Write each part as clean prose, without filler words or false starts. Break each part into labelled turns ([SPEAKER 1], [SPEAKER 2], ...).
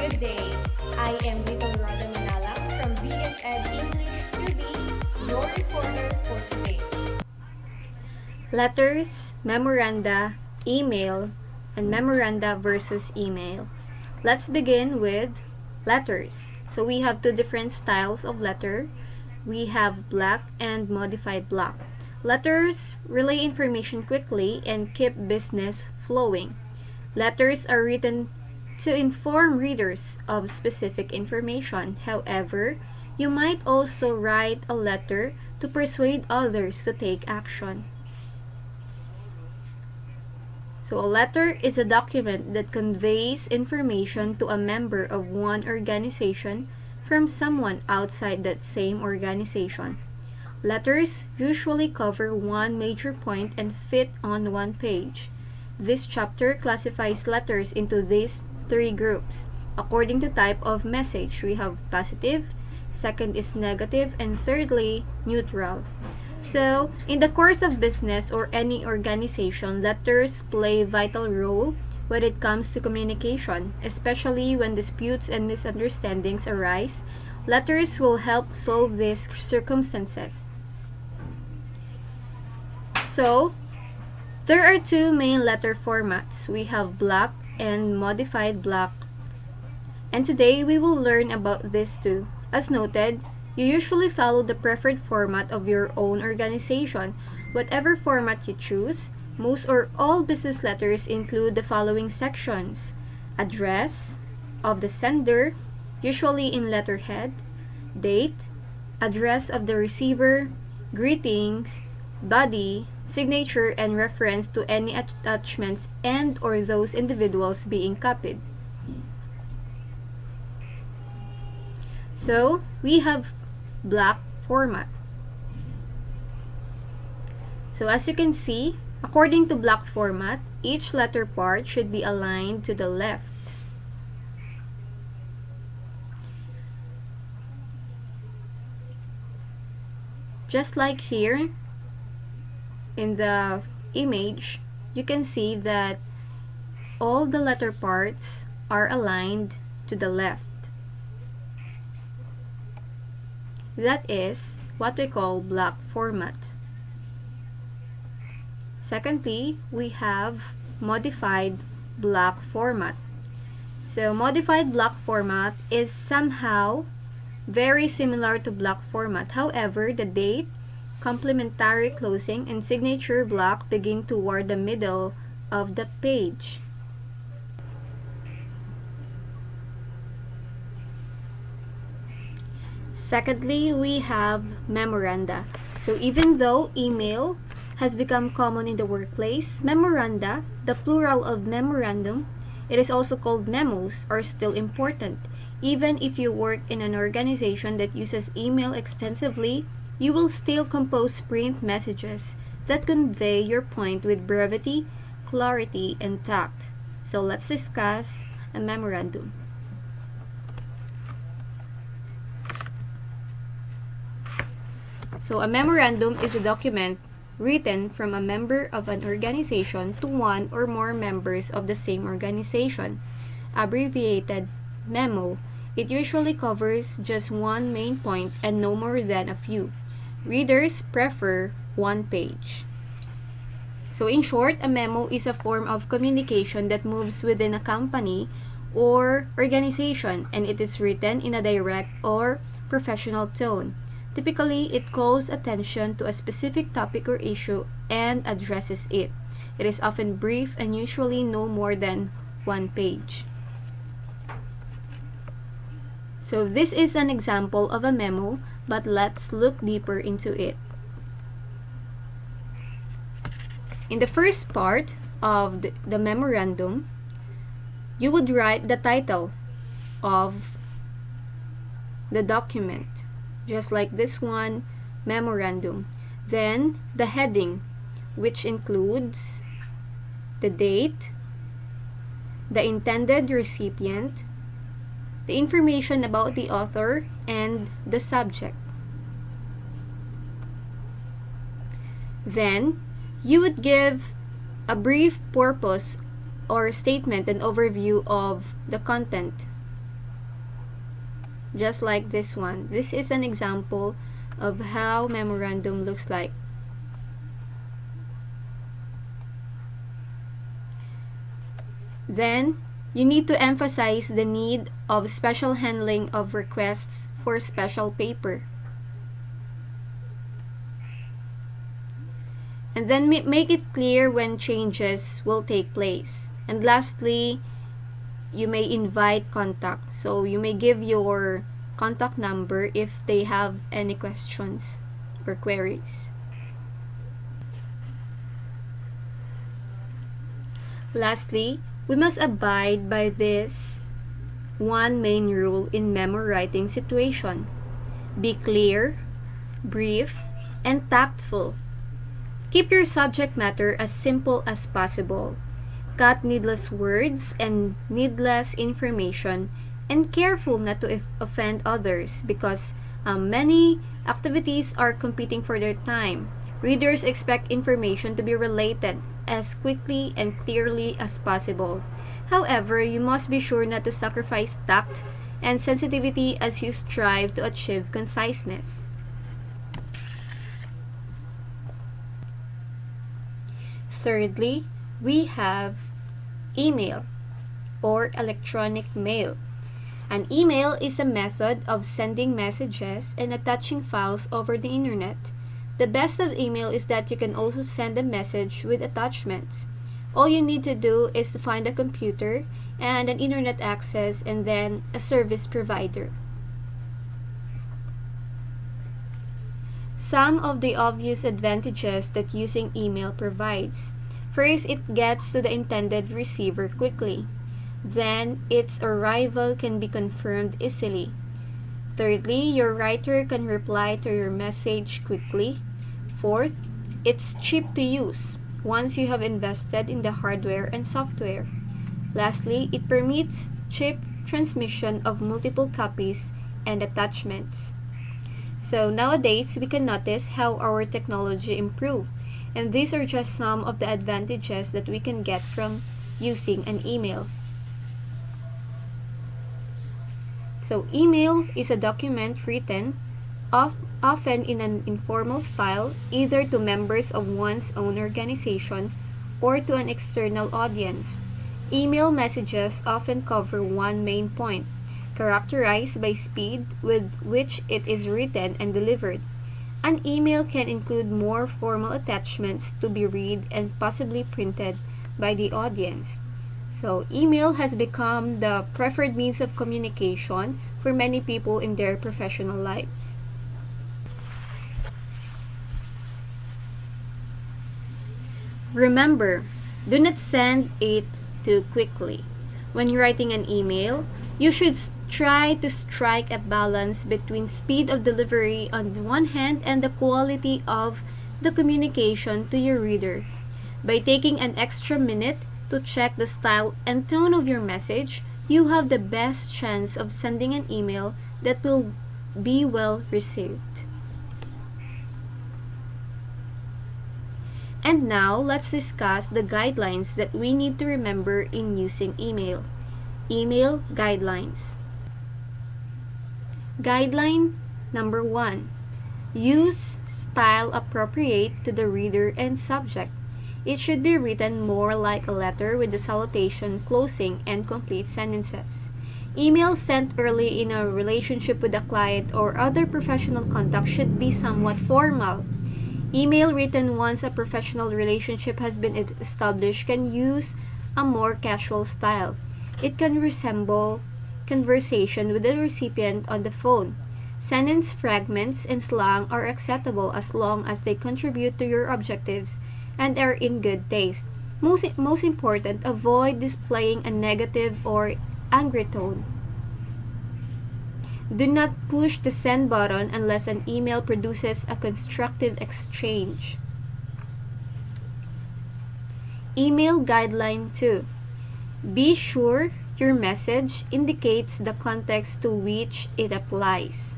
[SPEAKER 1] Good day. I am Little Rhoda Manalang from BSED English-2B, your reporter for today.
[SPEAKER 2] Letters, memoranda, email, and memoranda versus email. Let's begin with letters. So we have two different styles of letter. We have block and modified block. Letters relay information quickly and keep business flowing. Letters are written to inform readers of specific information. However, you might also write a letter to persuade others to take action. So a letter is a document that conveys information to a member of one organization from someone outside that same organization. Letters usually cover one major point and fit on one page. This chapter classifies letters into these three groups. According to type of message, we have positive, second is negative, and thirdly, neutral. So, in the course of business or any organization, letters play a vital role when it comes to communication, especially when disputes and misunderstandings arise. Letters will help solve these circumstances. So, there are two main letter formats. We have block and modified block. And today we will learn about these two. As noted, you usually follow the preferred format of your own organization. Whatever format you choose, most or all business letters include the following sections: address of the sender, usually in letterhead, date, address of the receiver, greetings, body, signature, and reference to any attachments and or those individuals being copied. So, we have block format. So as you can see, according to block format, each letter part should be aligned to the left. Just like here in the image, you can see that all the letter parts are aligned to the left. That is what we call block format. Secondly, we have modified block format. So modified block format is somehow very similar to block format. However, the date, complementary closing, and signature block begin toward the middle of the page. Secondly, we have memoranda. So even though email has become common in the workplace, memoranda, the plural of memorandum, it is also called memos, are still important. Even if you work in an organization that uses email extensively, you will still compose print messages that convey your point with brevity, clarity, and tact. So let's discuss a memorandum. So a memorandum is a document written from a member of an organization to one or more members of the same organization. Abbreviated memo. It usually covers just one main point and no more than a few. Readers prefer one page. So in short, a memo is a form of communication that moves within a company or organization, and it is written in a direct or professional tone. Typically, it calls attention to a specific topic or issue and addresses it. It is often brief and usually no more than one page. So this is an example of a memo, but let's look deeper into it. In the first part of the memorandum, you would write the title of the document, just like this one, memorandum. Then the heading, which includes the date, the intended recipient, the information about the author, and the subject. Then you would give a brief purpose or statement and overview of the content just like this one. This is an example of how memorandum looks like. Then, you need to emphasize the need of special handling of requests for special paper. And then make it clear when changes will take place. And lastly, you may invite contact. So you may give your contact number if they have any questions or queries. Lastly, we must abide by this one main rule in memo writing situation. Be clear, brief, and tactful. Keep your subject matter as simple as possible. Cut needless words and needless information, and careful not to offend others because many activities are competing for their time. Readers expect information to be related as quickly and clearly as possible. However, you must be sure not to sacrifice tact and sensitivity as you strive to achieve conciseness. Thirdly, we have email or electronic mail. An email is a method of sending messages and attaching files over the internet. The best of email is that you can also send a message with attachments. All you need to do is to find a computer and an internet access and then a service provider. Some of the obvious advantages that using email provides. First, it gets to the intended receiver quickly. Then, its arrival can be confirmed easily. Thirdly, your writer can reply to your message quickly. Fourth, it's cheap to use once you have invested in the hardware and software. Lastly, it permits cheap transmission of multiple copies and attachments. So nowadays, we can notice how our technology improved, and these are just some of the advantages that we can get from using an email. So email is a document written often in an informal style, either to members of one's own organization or to an external audience. Email messages often cover one main point, characterized by speed with which it is written and delivered. An email can include more formal attachments to be read and possibly printed by the audience. So, email has become the preferred means of communication for many people in their professional lives. Remember, do not send it too quickly. When writing an email, you should try to strike a balance between speed of delivery on one hand and the quality of the communication to your reader. By taking an extra minute to check the style and tone of your message, you have the best chance of sending an email that will be well received. And now, let's discuss the guidelines that we need to remember in using email. Email guidelines. Guideline number 1. Use style appropriate to the reader and subject. It should be written more like a letter with the salutation, closing, and complete sentences. Emails sent early in a relationship with a client or other professional contact should be somewhat formal. Email written once a professional relationship has been established can use a more casual style. It can resemble conversation with the recipient on the phone. Sentence fragments and slang are acceptable as long as they contribute to your objectives and are in good taste. Most important, avoid displaying a negative or angry tone. Do not push the send button unless an email produces a constructive exchange. Email guideline 2. Be sure your message indicates the context to which it applies.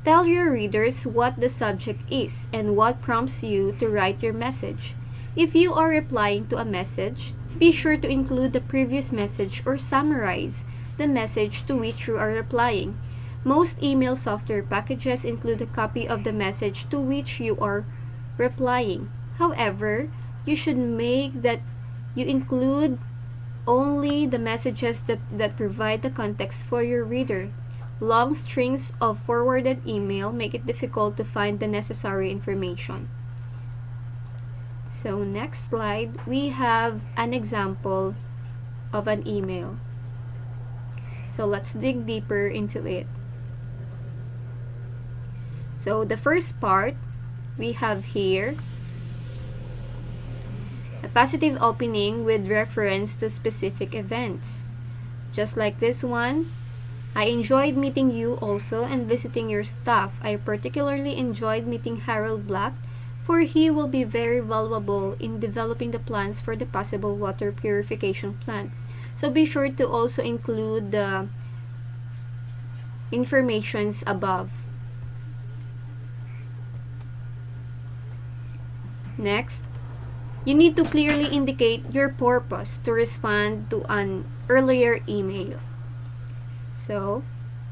[SPEAKER 2] Tell your readers what the subject is and what prompts you to write your message. If you are replying to a message, be sure to include the previous message or summarize the message to which you are replying. Most email software packages include a copy of the message to which you are replying. However, you should make that you include only the messages that provide the context for your reader. Long strings of forwarded email make it difficult to find the necessary information. So next slide, we have an example of an email. So let's dig deeper into it. So the first part we have here a positive opening with reference to specific events. Just like this one, I enjoyed meeting you also and visiting your staff. I particularly enjoyed meeting Harold Black, for he will be very valuable in developing the plans for the possible water purification plant. So be sure to also include the informations above. Next, you need to clearly indicate your purpose to respond to an earlier email. So,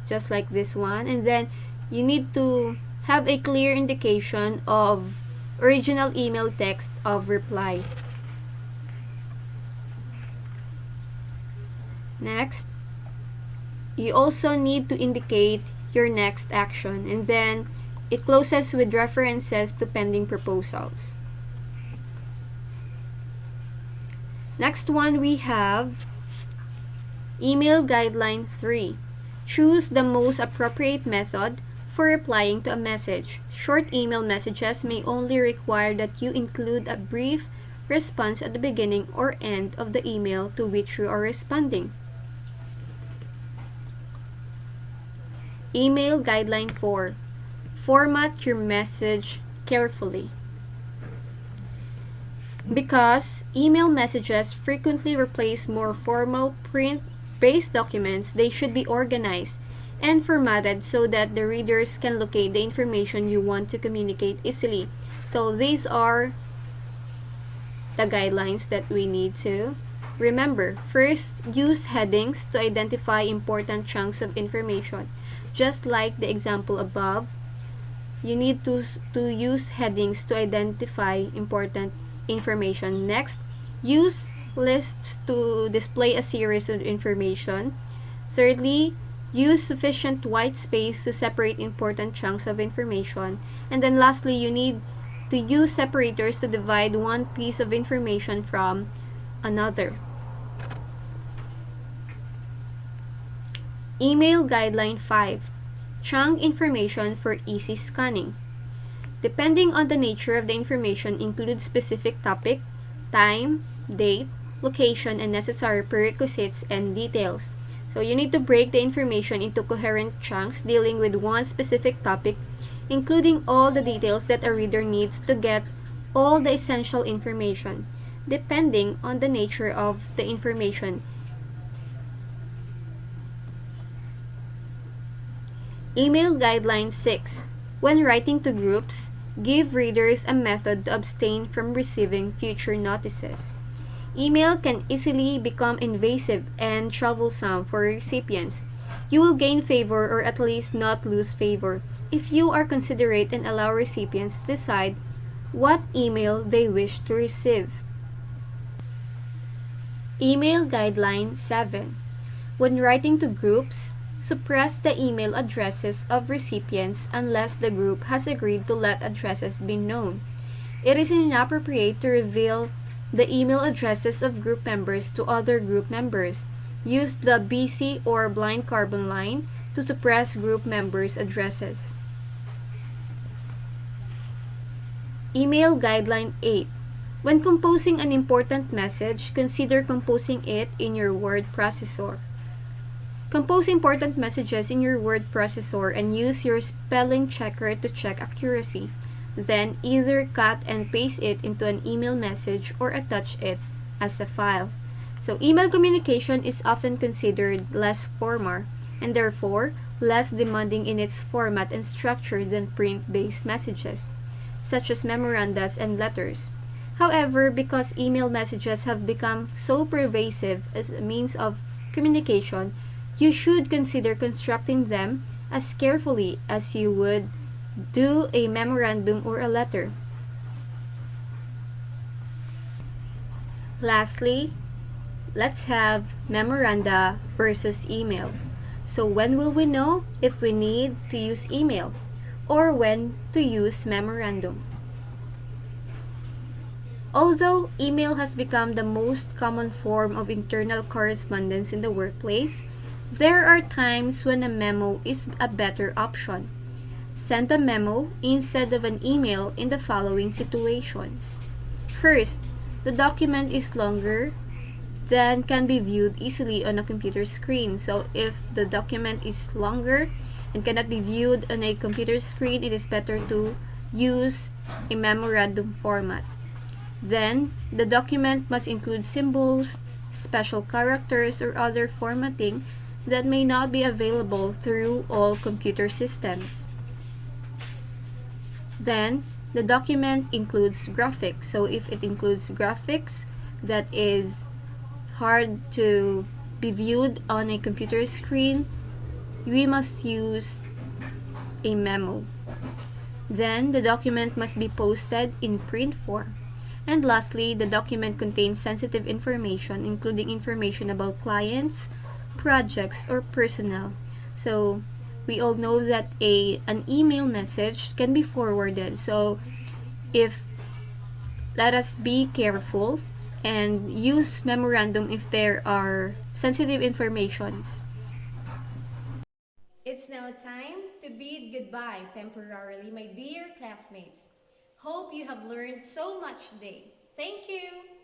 [SPEAKER 2] just like this one. And then, you need to have a clear indication of original email text of reply. Next, you also need to indicate your next action. And then, it closes with references to pending proposals. Next one, we have Email Guideline 3. Choose the most appropriate method for replying to a message. Short email messages may only require that you include a brief response at the beginning or end of the email to which you are responding. Email Guideline 4. Format your message carefully. Because email messages frequently replace more formal print-based documents, they should be organized and formatted so that the readers can locate the information you want to communicate easily. So these are the guidelines that we need to remember. First, use headings to identify important chunks of information. Just like the example above, you need to use headings to identify important information. Next, use lists to display a series of information. Thirdly, use sufficient white space to separate important chunks of information. And then lastly, you need to use separators to divide one piece of information from another. Email Guideline 5. Chunk information for easy scanning. Depending on the nature of the information, include specific topic, time, date, location, and necessary prerequisites and details. So you need to break the information into coherent chunks dealing with one specific topic, including all the details that a reader needs to get all the essential information, depending on the nature of the information. Email Guideline 6. When writing to groups, give readers a method to abstain from receiving future notices. Email can easily become invasive and troublesome for recipients. You will gain favor or at least not lose favor if you are considerate and allow recipients to decide what email they wish to receive. Email Guideline 7. When writing to groups, suppress the email addresses of recipients unless the group has agreed to let addresses be known. It is inappropriate to reveal the email addresses of group members to other group members. Use the BC or blind carbon line to suppress group members' addresses. Email Guideline 8. When composing an important message, consider composing it in your word processor. Compose important messages in your word processor and use your spelling checker to check accuracy. Then either cut and paste it into an email message or attach it as a file. So email communication is often considered less formal and therefore less demanding in its format and structure than print-based messages, such as memorandas and letters. However, because email messages have become so pervasive as a means of communication, you should consider constructing them as carefully as you would do a memorandum or a letter. Lastly, let's have memoranda versus email. So when will we know if we need to use email or when to use memorandum? Although email has become the most common form of internal correspondence in the workplace, there are times when a memo is a better option. Send a memo instead of an email in the following situations. First, the document is longer than can be viewed easily on a computer screen. So if the document is longer and cannot be viewed on a computer screen, it is better to use a memorandum format. Then, the document must include symbols, special characters, or other formatting that may not be available through all computer systems. Then, the document includes graphics. So if it includes graphics that is hard to be viewed on a computer screen, we must use a memo. Then, the document must be posted in print form. And lastly, the document contains sensitive information, including information about clients, projects, or personnel. So, we all know that an email message can be forwarded. So, if let us be careful and use memorandum if there are sensitive informations.
[SPEAKER 1] It's now time to bid goodbye temporarily, my dear classmates. Hope you have learned so much today. Thank you!